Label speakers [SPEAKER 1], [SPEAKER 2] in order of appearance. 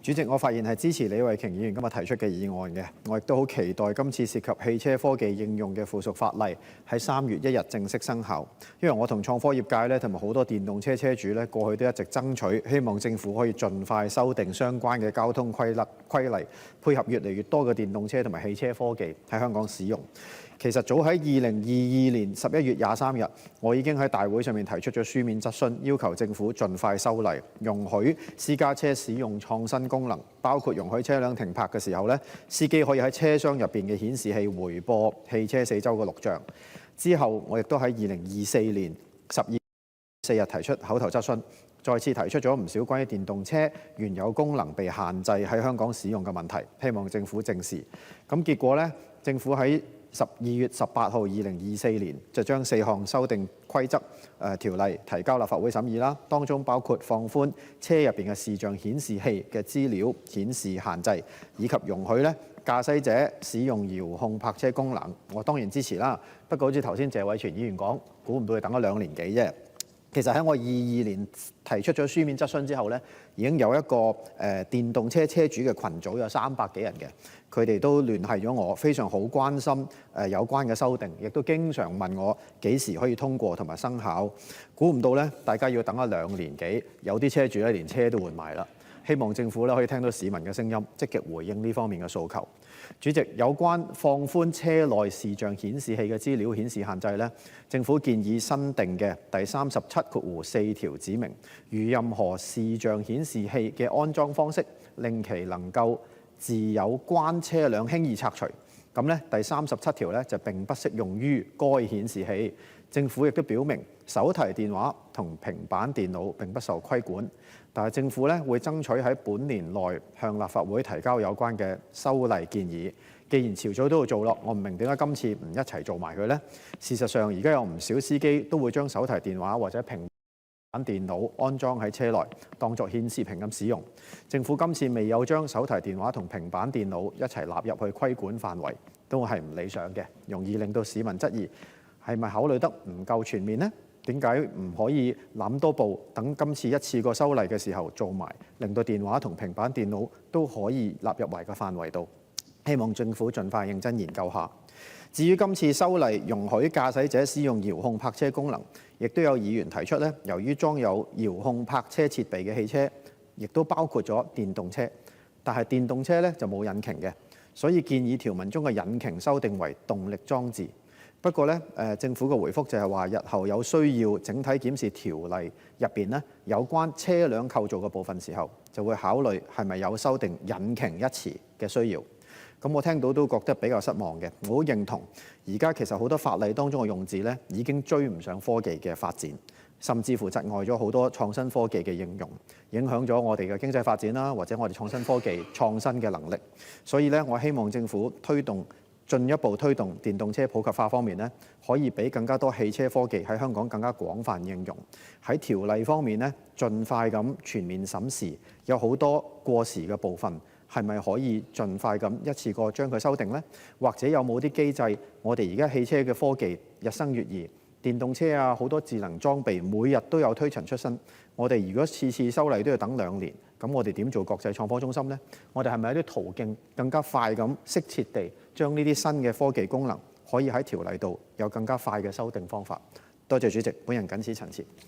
[SPEAKER 1] 主席，我發現係支持李慧瓊議員今日提出嘅議案嘅，我亦都好期待今次涉及汽車科技應用嘅附屬法例喺3月1日正式生效。因為我同創科業界咧，同埋好多電動車車主咧，過去都一直爭取，希望政府可以盡快修訂相關嘅交通規例，配合越嚟越多嘅電動車同埋汽車科技喺香港使用。其實早喺2022年11月23日，我已經喺大會上面提出咗書面質詢，要求政府盡快修例，容許私家車使用創新功能，包括容許車輛停泊嘅時候咧，司機可以喺車廂入邊嘅顯示器回播汽車四周嘅錄像。之後，我亦都喺2024年12月4日提出口頭質詢，再次提出咗唔少關於電動車原有功能被限制喺香港使用嘅問題，希望政府正視。咁結果咧，政府喺12月18號2024年就將4項修訂規則條例提交立法會審議啦，當中包括放寬車入邊嘅視像顯示器嘅資料顯示限制，以及容許咧駕駛者使用遙控泊車功能。我當然支持啦，不過好似頭先謝偉銓議員講，估唔到佢等咗2年幾啫。其實喺我22年提出咗書面質詢之後咧，已經有一個電動車車主嘅群組，有300幾人嘅，佢哋都聯繫咗我，非常好關心有關嘅修訂，亦都經常問我幾時可以通過同埋生效。估唔到咧，大家要等咗2年幾，有啲車主咧連車都換埋啦。希望政府咧可以聽到市民嘅聲音，積極回應呢方面嘅訴求。主席，有關放寬車內視像顯示器嘅資料顯示限制咧，政府建議新訂嘅第37.4條指明，如任何視像顯示器嘅安裝方式令其能夠自有關車輛輕易拆除，咁咧第37條咧就並不適用於該顯示器。政府亦都表明，手提電話同平板電腦並不受規管，但係政府咧會爭取喺本年內向立法會提交有關嘅修例建議。既然遲早都要做咯，我唔明點解今次唔一齊做埋佢呢？事實上，而家有唔少司機都會將手提電話或者平板電腦安裝喺車內，當作顯示屏咁使用。政府今次未有將手提電話同平板電腦一齊納入去規管範圍，都係唔理想嘅，容易令到市民質疑係咪考慮得唔夠全面呢？點解唔可以諗多步，等今次一次過修例嘅時候做埋，令到電話同平板電腦都可以納入埋個範圍度？希望政府盡快認真研究下。至於今次修例容許駕駛者使用遙控泊車功能，亦都有議員提出咧，由於裝有遙控泊車設備嘅汽車，亦都包括咗電動車，但係電動車咧就冇引擎嘅，所以建議條文中嘅引擎修訂為動力裝置。不過咧，政府嘅回覆就係話，日後有需要整體檢視條例入邊咧有關車輛構造嘅部分時候，就會考慮係咪有修訂引擎一詞嘅需要。咁我聽到都覺得比較失望嘅。我好認同，而家其實好多法例當中嘅用字咧已經追唔上科技嘅發展，甚至乎窒礙咗好多創新科技嘅應用，影響咗我哋嘅經濟發展啦，或者我哋創新科技創新嘅能力。所以咧，我希望政府進一步推動電動車普及化方面咧，可以俾更加多汽車科技喺香港更加廣泛應用。喺條例方面咧，盡快咁全面審視，有好多過時嘅部分，係咪可以盡快咁一次過將佢修訂呢？或者有冇啲機制？我哋而家汽車嘅科技日新月異，電動車啊好多智能裝備每日都有推陳出新。我哋如果次次修例都要等2年，咁我哋點做國際創科中心呢？我哋係咪有啲途徑更加快咁適切地將呢啲新嘅科技功能可以喺條例度有更加快嘅修訂方法？多謝主席，本人謹此陳辭。